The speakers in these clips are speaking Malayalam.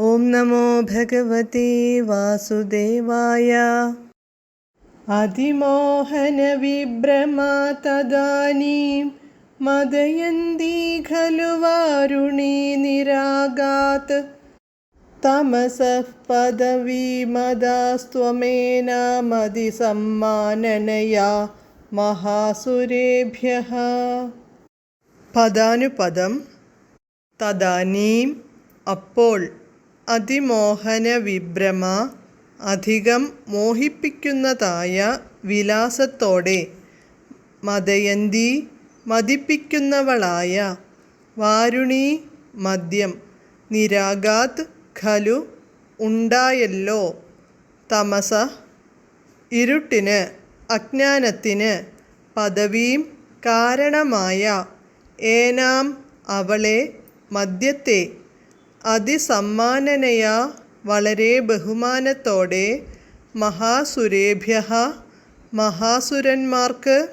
ഓം നമോ ഭഗവതേ വാസുദേവായ. അതിമോഹന വിഭ്രമാ തദാനീം മദയന്തി ഖലു വാരുണീ നിരാഗാത് തമസഃ പദവീമദാസ്ത്വമേന മതിസമ്മാനനയാ മഹാസുരേഭ്യഃ. പദാനുപദം. തദാനീം അപ്പോൾ, അതിമോഹന വിഭ്രമ അധികം മോഹിപ്പിക്കുന്നതായ വിലാസത്തോടെ, മദയന്തി മതിപ്പിക്കുന്നവളായ, വാരുണി മദ്യം, നിരാഗാത് ഖലു ഉണ്ടായല്ലോ, തമസ ഇരുട്ടിന് അജ്ഞാനത്തിന്, പദവീം കാരണമായ, ഏനാം അവളെ മദ്യത്തെ, അതിസമ്മാനനയാ വളരെ ബഹുമാനത്തോടെ, മഹാസുരേഭ്യഃ മഹാസുരന്മാർക്ക്,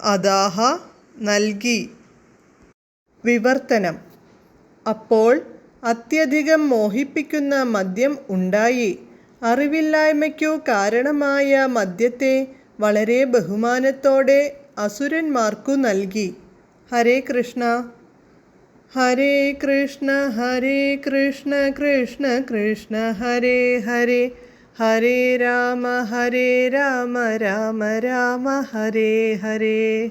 അദാഹ നൽകി. വിവർത്തനം. അപ്പോൾ അത്യധികം മോഹിപ്പിക്കുന്ന മദ്യം ഉണ്ടായി. അറിവില്ലായ്മയ്ക്കു കാരണമായ മദ്യത്തെ വളരെ ബഹുമാനത്തോടെ അസുരന്മാർക്കു നൽകി. ഹരേ കൃഷ്ണ. ഹരേ കൃഷ്ണ ഹരേ കൃഷ്ണ കൃഷ്ണ കൃഷ്ണ ഹരേ ഹരേ, ഹരേ രാമ രാമ രാമ ഹരേ ഹരേ.